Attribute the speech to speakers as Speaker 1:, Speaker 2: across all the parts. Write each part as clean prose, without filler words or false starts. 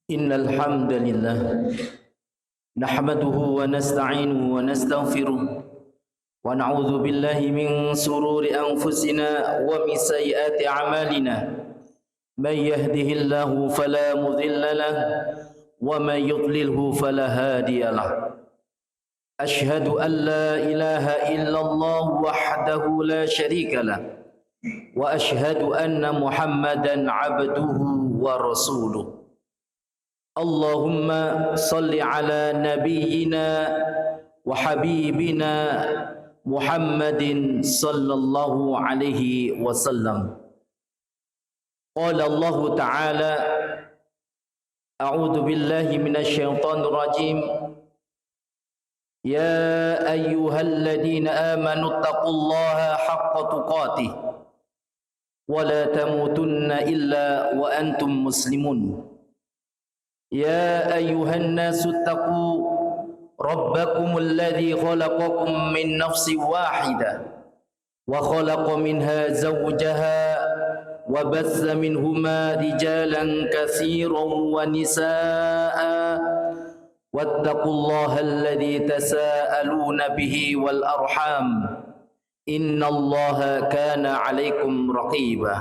Speaker 1: Innal hamdalillah nahmaduhu wa nasta'inuhu wa nastaghfiruh wa na'udzu billahi min shururi anfusina wa min sayyiati a'malina may yahdihillahu fala mudilla lahu wa may yudlilhu fala hadiya lahu. Ashhadu an la ilaha illallah wahdahu la syarika lah wa ashhadu anna Muhammadan abduhu wa rasuluh. Allahumma salli ala nabiyyina wa habibina Muhammadin sallallahu alaihi wasallam. Qala Allah ta'ala a'udzu billahi minasy syaithanir rajim. يا أيها الذين آمنوا اتقوا الله حق تقاته ولا تموتن إلا وأنتم مسلمون يا أيها الناس اتقوا ربكم الذي خلقكم من نفس واحدة وخلق منها زوجها وبث منهما رجالا كثيرا ونساء واتقوا الله الذي تساءلون به والأرحام إن الله كان عليكم رقيبا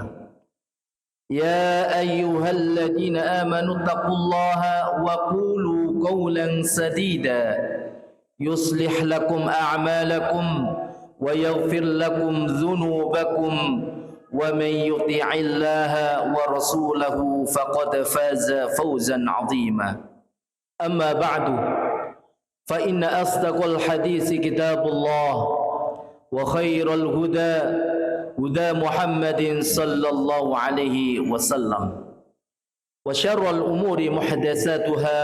Speaker 1: يا أيها الذين آمنوا اتقوا الله وقولوا قولا سديدا يصلح لكم أعمالكم ويغفر لكم ذنوبكم ومن يطع الله ورسوله فقد فاز فوزا عظيما. أما بعد فإن أصدق الحديث كتاب الله وخير الهدى هدى محمد صلى الله عليه وسلم وشر الأمور محدثاتها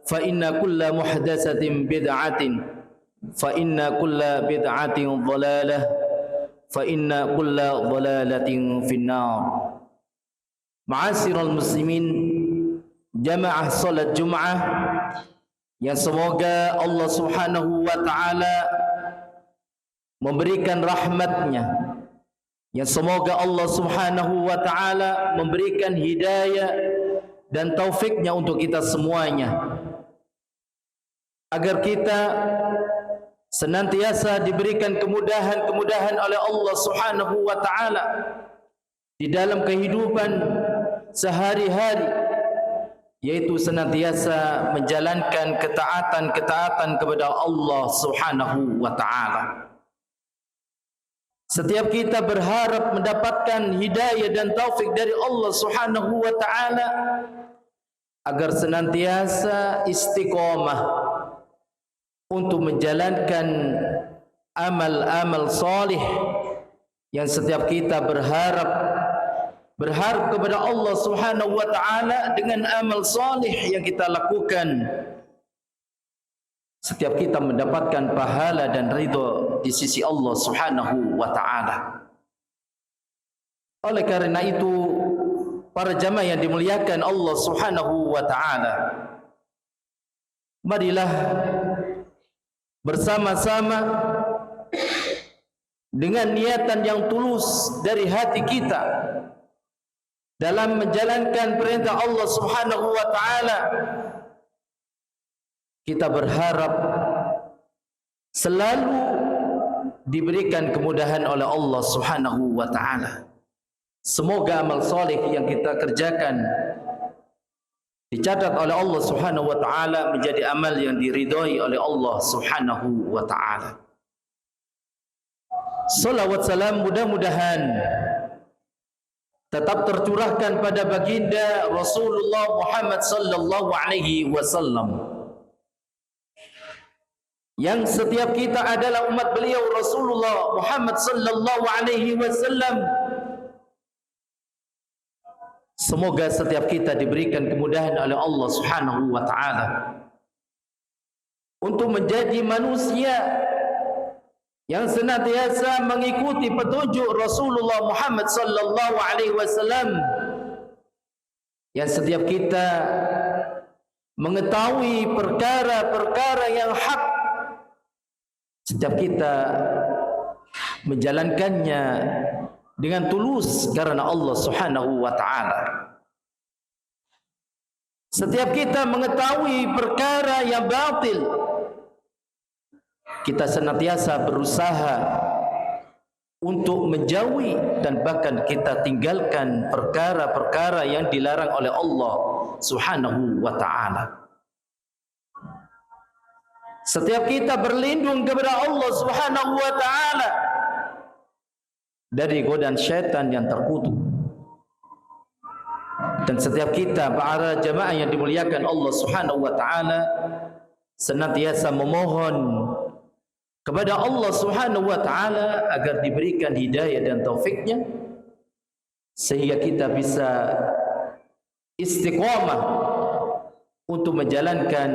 Speaker 1: فإن كل محدثة بدعة فإن كل بدعة ضلالة فإن كل ضلالة في النار. معاشر المسلمين, jamaah salat Jumat yang semoga Allah Subhanahu wa taala memberikan rahmatnya, yang semoga Allah Subhanahu wa taala memberikan hidayah dan taufiknya untuk kita semuanya, agar kita senantiasa diberikan kemudahan-kemudahan oleh Allah Subhanahu wa taala di dalam kehidupan sehari-hari, yaitu senantiasa menjalankan ketaatan-ketaatan kepada Allah Subhanahu wa taala. Setiap kita berharap mendapatkan hidayah dan taufik dari Allah Subhanahu wa taala agar senantiasa istiqomah untuk menjalankan amal-amal salih yang setiap kita berharap kepada Allah Subhanahu wa taala dengan amal salih yang kita lakukan, setiap kita mendapatkan pahala dan ridha di sisi Allah Subhanahu wa taala. Oleh karena itu, para jamaah yang dimuliakan Allah Subhanahu wa taala, marilah bersama-sama dengan niatan yang tulus dari hati kita dalam menjalankan perintah Allah Subhanahu wa taala, kita berharap selalu diberikan kemudahan oleh Allah Subhanahu wa taala. Semoga amal saleh yang kita kerjakan dicatat oleh Allah Subhanahu wa taala menjadi amal yang diridhai oleh Allah Subhanahu wa taala. Salawat salam mudah-mudahan tetap tercurahkan pada baginda Rasulullah Muhammad sallallahu alaihi wasallam, yang setiap kita adalah umat beliau Rasulullah Muhammad sallallahu alaihi wasallam. Semoga setiap kita diberikan kemudahan oleh Allah Subhanahu wa taala untuk menjadi manusia yang senantiasa mengikuti petunjuk Rasulullah Muhammad sallallahu alaihi wasallam, yang setiap kita mengetahui perkara-perkara yang hak, setiap kita menjalankannya dengan tulus karena Allah Subhanahu wa taala. Setiap kita mengetahui perkara yang batil, kita senantiasa berusaha untuk menjauhi dan bahkan kita tinggalkan perkara-perkara yang dilarang oleh Allah Subhanahu wa taala. Setiap kita berlindung kepada Allah Subhanahu wa taala dari godaan syaitan yang terkutuk. Dan setiap kita para jamaah yang dimuliakan Allah Subhanahu wa taala senantiasa memohon kepada Allah Subhanahu wa taala agar diberikan hidayah dan taufiknya sehingga kita bisa istiqamah untuk menjalankan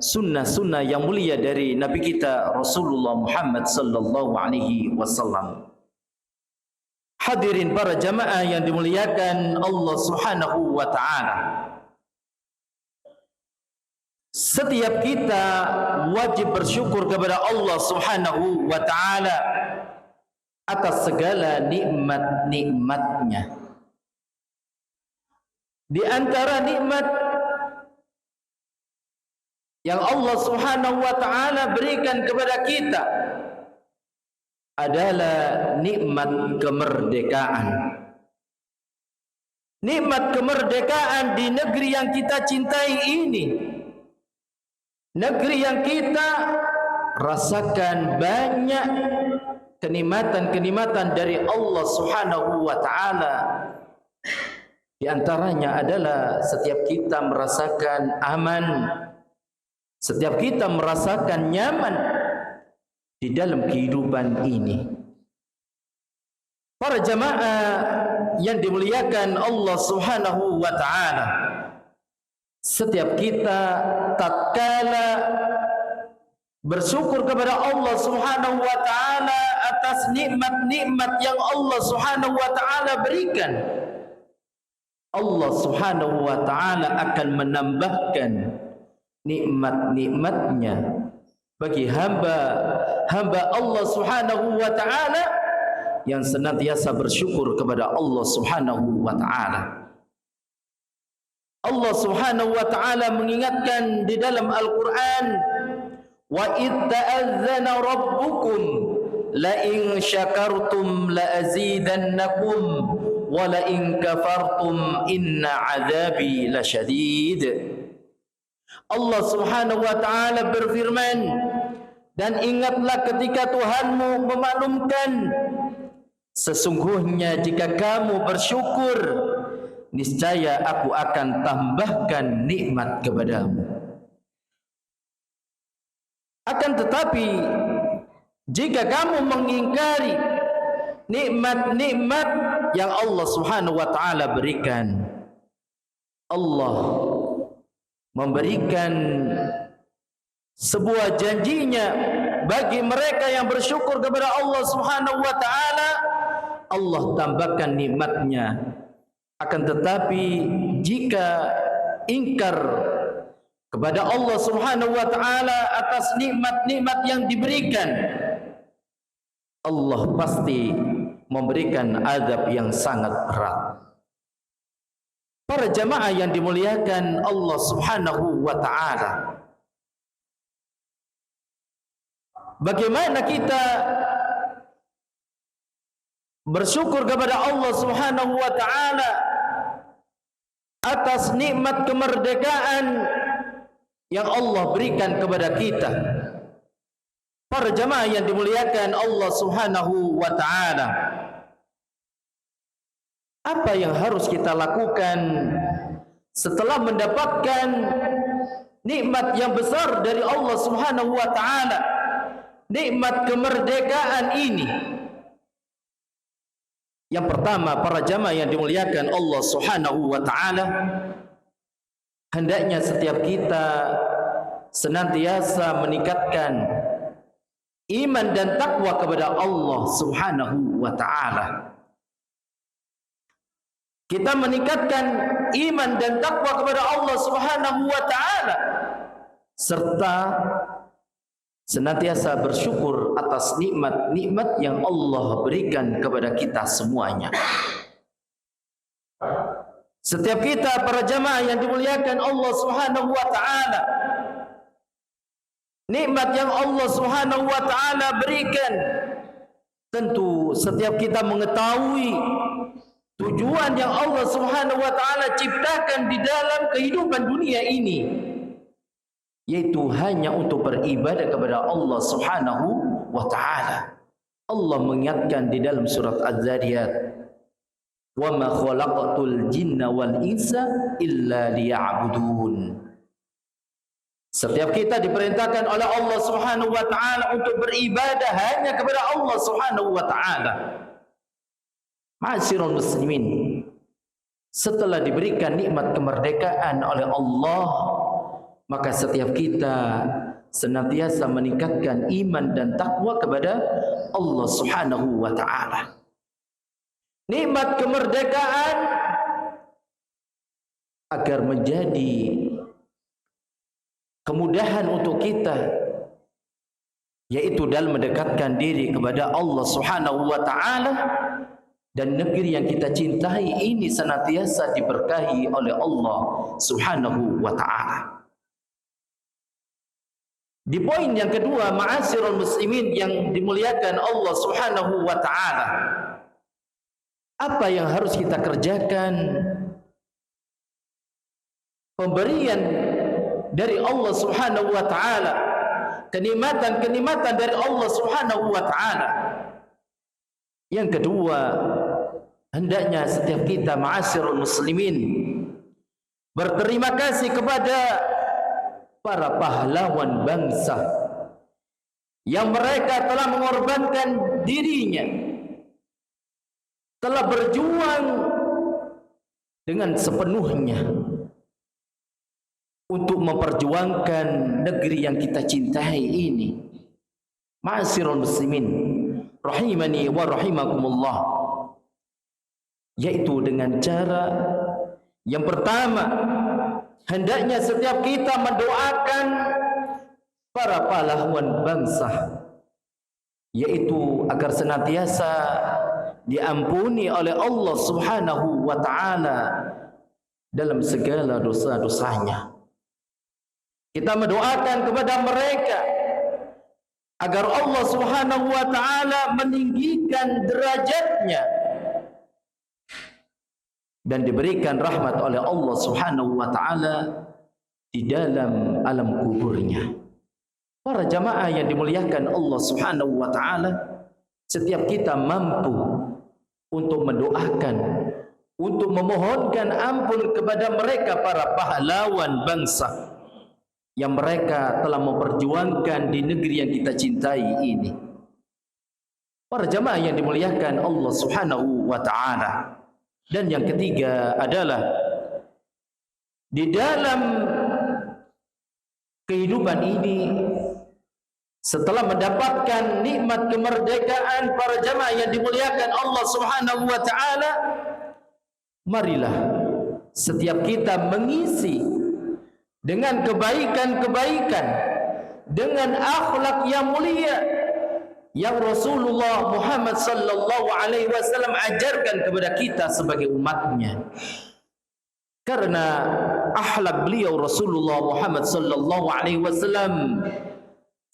Speaker 1: sunnah-sunnah yang mulia dari Nabi kita Rasulullah Muhammad sallallahu alaihi wasallam. Hadirin para jamaah yang dimuliakan Allah Subhanahu wa taala. Setiap kita wajib bersyukur kepada Allah Subhanahu wa taala atas segala nikmat-nikmatnya. Di antara nikmat yang Allah Subhanahu wa taala berikan kepada kita adalah nikmat kemerdekaan. Nikmat kemerdekaan di negeri yang kita cintai ini, negeri yang kita rasakan banyak kenikmatan-kenikmatan dari Allah Subhanahu wa taala. Di antaranya adalah setiap kita merasakan aman, setiap kita merasakan nyaman di dalam kehidupan ini. Para jamaah yang dimuliakan Allah Subhanahu wa taala, setiap kita tatkala bersyukur kepada Allah Subhanahu wa taala atas nikmat-nikmat yang Allah Subhanahu wa taala berikan, Allah Subhanahu wa taala akan menambahkan nikmat-nikmatnya bagi hamba Allah Subhanahu wa taala yang senantiasa bersyukur kepada Allah Subhanahu wa taala. Allah Subhanahu wa taala mengingatkan di dalam Al-Qur'an, wa id ta'azzana rabbukum la in syakartum la azidannakum wa la in kafartum inna 'adzabi lasyadid. Allah Subhanahu wa taala berfirman, dan ingatlah ketika Tuhanmu memaklumkan, sesungguhnya jika kamu bersyukur, niscaya aku akan tambahkan nikmat kepadamu. Akan tetapi jika kamu mengingkari nikmat-nikmat yang Allah Subhanahu wa taala berikan, Allah memberikan sebuah janjinya bagi mereka yang bersyukur kepada Allah Subhanahu wa taala, Allah tambahkan nikmatnya. Akan tetapi jika ingkar kepada Allah Subhanahu wa taala atas nikmat-nikmat yang diberikan, Allah pasti memberikan azab yang sangat berat. Para jamaah yang dimuliakan Allah Subhanahu wa taala, bagaimana kita bersyukur kepada Allah Subhanahu wa taala atas nikmat kemerdekaan yang Allah berikan kepada kita? Para jamaah yang dimuliakan Allah Subhanahu wa taala, apa yang harus kita lakukan setelah mendapatkan nikmat yang besar dari Allah Subhanahu wa taala, nikmat kemerdekaan ini? Yang pertama, para jamaah yang dimuliakan Allah Subhanahu wa taala, hendaknya setiap kita senantiasa meningkatkan iman dan takwa kepada Allah Subhanahu wa taala. Kita meningkatkan iman dan takwa kepada Allah Subhanahu wa taala serta senantiasa bersyukur atas nikmat-nikmat yang Allah berikan kepada kita semuanya. Setiap kita para jamaah yang dimuliakan Allah Subhanahu wa taala, nikmat yang Allah Subhanahu wa taala berikan, tentu setiap kita mengetahui tujuan yang Allah Subhanahu wa taala ciptakan di dalam kehidupan dunia ini, yaitu hanya untuk beribadah kepada Allah Subhanahu wa taala. Allah mengingatkan di dalam surat Az-Zariyat, "Wa ma khalaqatul jinna wal insa illa liya'budun." Setiap kita diperintahkan oleh Allah Subhanahu wa taala untuk beribadah hanya kepada Allah Subhanahu wa taala. Ma'asyiral muslimin, setelah diberikan nikmat kemerdekaan oleh Allah, maka setiap kita senantiasa meningkatkan iman dan takwa kepada Allah Subhanahu wa taala. Nikmat kemerdekaan agar menjadi kemudahan untuk kita, yaitu dalam mendekatkan diri kepada Allah Subhanahu wa taala, dan negeri yang kita cintai ini senantiasa diberkahi oleh Allah Subhanahu wa taala. Di poin yang kedua, ma'asyiral muslimin yang dimuliakan Allah Subhanahu wa taala, apa yang harus kita kerjakan? Pemberian dari Allah Subhanahu wa taala, kenikmatan-kenikmatan dari Allah Subhanahu wa taala. Yang kedua, hendaknya setiap kita ma'asyiral muslimin berterima kasih kepada para pahlawan bangsa yang mereka telah mengorbankan dirinya, telah berjuang dengan sepenuhnya untuk memperjuangkan negeri yang kita cintai ini. Ma'asyiral muslimin rahimani wa rahimakumullah, yaitu dengan cara yang pertama, hendaknya setiap kita mendoakan para pahlawan bangsa, yaitu agar senantiasa diampuni oleh Allah Subhanahu wa taala dalam segala dosa-dosanya. Kita mendoakan kepada mereka agar Allah Subhanahu wa taala meninggikan derajatnya dan diberikan rahmat oleh Allah Subhanahu wa taala di dalam alam kuburnya. Para jamaah yang dimuliakan Allah Subhanahu wa taala, setiap kita mampu untuk mendoakan, untuk memohonkan ampun kepada mereka para pahlawan bangsa yang mereka telah memperjuangkan di negeri yang kita cintai ini. Para jamaah yang dimuliakan Allah Subhanahu wa taala. Dan yang ketiga adalah di dalam kehidupan ini, setelah mendapatkan nikmat kemerdekaan, para jamaah yang dimuliakan Allah Subhanahu wa taala, marilah setiap kita mengisi dengan kebaikan-kebaikan, dengan akhlak yang mulia yang Rasulullah Muhammad sallallahu alaihi wasallam ajarkan kepada kita sebagai umatnya. Karena akhlak beliau Rasulullah Muhammad sallallahu alaihi wasallam,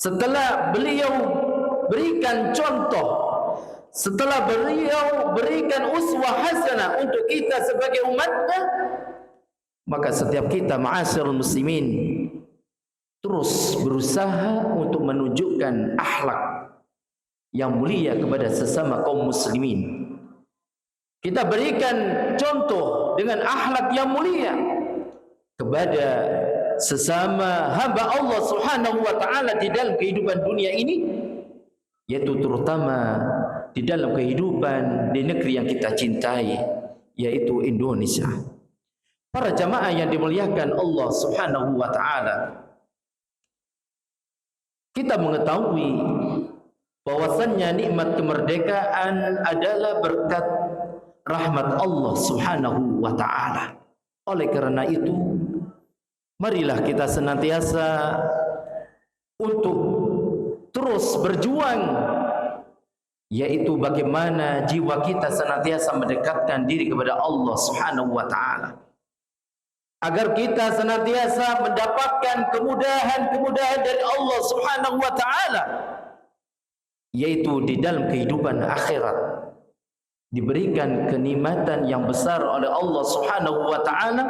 Speaker 1: setelah beliau berikan contoh, setelah beliau berikan uswah hasanah untuk kita sebagai umatnya, maka setiap kita ma'asyiral muslimin terus berusaha untuk menunjukkan akhlak yang mulia kepada sesama kaum muslimin. Kita berikan contoh dengan akhlak yang mulia kepada sesama hamba Allah Subhanahu wa taala di dalam kehidupan dunia ini, yaitu terutama di dalam kehidupan di negeri yang kita cintai, yaitu Indonesia. Para jamaah yang dimuliakan Allah Subhanahu wa taala, kita mengetahui bahwasannya nikmat kemerdekaan adalah berkat rahmat Allah Subhanahu wa taala. Oleh karena itu, marilah kita senantiasa untuk terus berjuang, yaitu bagaimana jiwa kita senantiasa mendekatkan diri kepada Allah Subhanahu wa taala, agar kita senantiasa mendapatkan kemudahan-kemudahan dari Allah Subhanahu wa taala, yaitu di dalam kehidupan akhirat diberikan kenikmatan yang besar oleh Allah Subhanahu wa taala,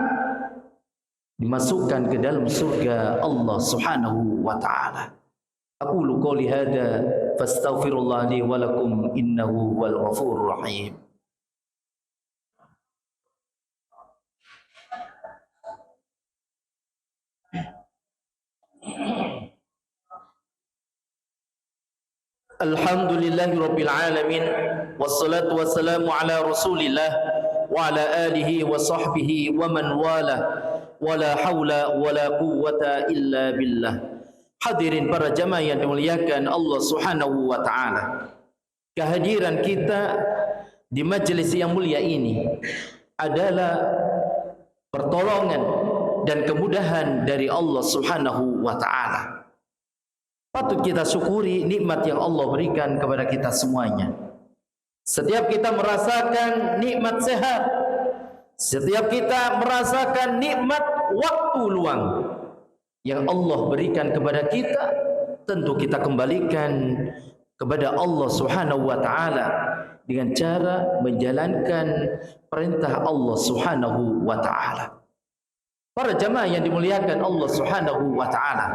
Speaker 1: dimasukkan ke dalam surga Allah Subhanahu wa taala. Aqulu qouli hadza fastaghfirullah li wa lakum innahu wal ghafurur rahim. Alhamdulillahi rabbil alamin, wassalatu wassalamu ala rasulillah wa ala alihi wa sahbihi wa man wala, wala hawla wala quwwata illa billah. Hadirin para jamaah yang dimuliakan Allah Subhanahu wa taala, kehadiran kita di majelis yang mulia ini adalah pertolongan dan kemudahan dari Allah Subhanahu wa taala. Patut kita syukuri nikmat yang Allah berikan kepada kita semuanya. Setiap kita merasakan nikmat sehat, setiap kita merasakan nikmat waktu luang yang Allah berikan kepada kita, tentu kita kembalikan kepada Allah Subhanahu wa taala dengan cara menjalankan perintah Allah Subhanahu wa taala. Para jamaah yang dimuliakan Allah Subhanahu wa taala,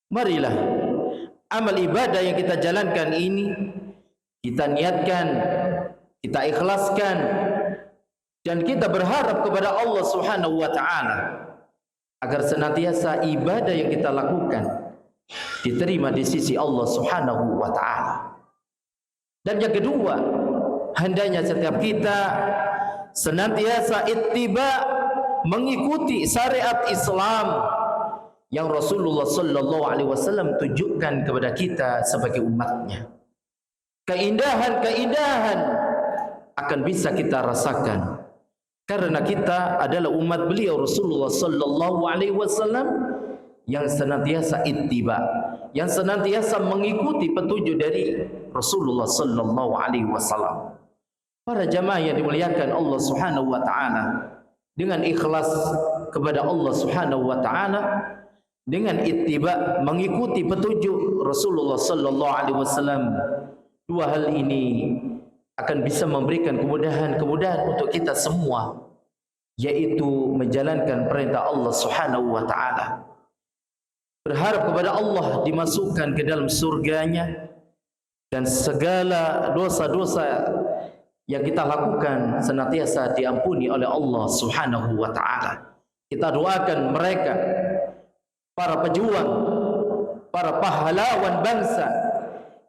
Speaker 1: marilah amal ibadah yang kita jalankan ini kita niatkan, kita ikhlaskan, dan kita berharap kepada Allah Subhanahu wa taala agar senantiasa ibadah yang kita lakukan diterima di sisi Allah Subhanahu wa taala. Dan yang kedua, hendaknya setiap kita senantiasa ittiba, mengikuti syariat Islam yang Rasulullah sallallahu alaihi wasallam tunjukkan kepada kita sebagai umatnya. Keindahan-keindahan akan bisa kita rasakan karena kita adalah umat beliau Rasulullah sallallahu alaihi wasallam yang senantiasa ittiba, yang senantiasa mengikuti petunjuk dari Rasulullah sallallahu alaihi wasallam. Para jamaah yang dimuliakan Allah Subhanahu wa taala, dengan ikhlas kepada Allah Subhanahu wa taala, dengan ittiba, mengikuti petunjuk Rasulullah sallallahu alaihi wasallam, dua hal ini akan bisa memberikan kemudahan-kemudahan untuk kita semua, yaitu menjalankan perintah Allah Subhanahu wa taala, berharap kepada Allah dimasukkan ke dalam surganya, dan segala dosa-dosa yang kita lakukan senantiasa diampuni oleh Allah Subhanahu wa taala. Kita doakan mereka, para pejuang, para pahlawan bangsa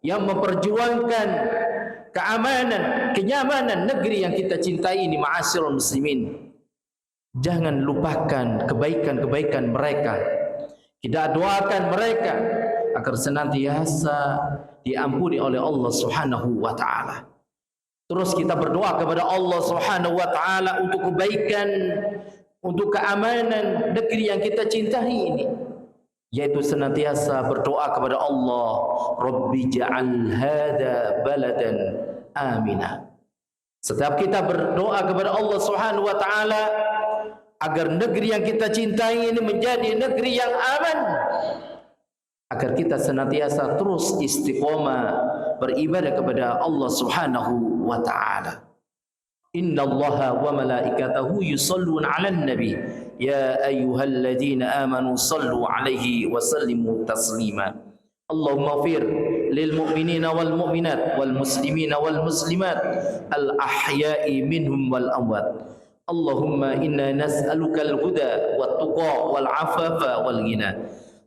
Speaker 1: yang memperjuangkan keamanan, kenyamanan negeri yang kita cintai ini, ma'asyiral muslimin. Jangan lupakan kebaikan-kebaikan mereka. Kita doakan mereka agar senantiasa diampuni oleh Allah Subhanahu wa taala. Terus kita berdoa kepada Allah Subhanahu wa taala untuk kebaikan, untuk keamanan negeri yang kita cintai ini, yaitu senantiasa berdoa kepada Allah, Rabbi ja'al hadza baladan amina. Setiap kita berdoa kepada Allah Subhanahu wa taala agar negeri yang kita cintai ini menjadi negeri yang aman, agar kita senantiasa terus istiqomah beribadah kepada Allah Subhanahu wa taala. Innallaha wa malaikatahu yusholluna 'alan nabi ya ayyuhalladzina amanu shallu 'alaihi wa sallimu taslima. Allahumma fir lil mu'minina wal mu'minat wal muslimina wal muslimat al ahya'i minhum wal amwat. Allahumma inna nas'aluka al huda wat tuqa wal afafa wal ghina.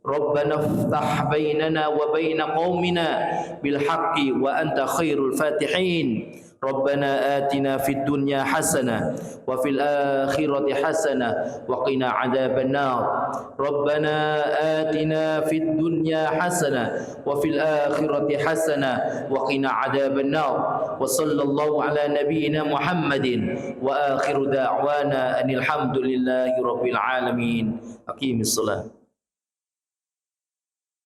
Speaker 1: Rabbana iftah bainana wa bain qaumina bil haqqi wa anta khairul fatihin. Rabbana atina fid dunya hasanah wa fil akhirati hasanah wa qina adzaban nar. Rabbana atina fid dunya hasanah wa fil akhirati hasanah wa qina adzaban nar. Wa sallallahu ala nabiyyina Muhammadin wa akhiru da'wana anil hamdulillahi rabbil alamin. Aqimis salat.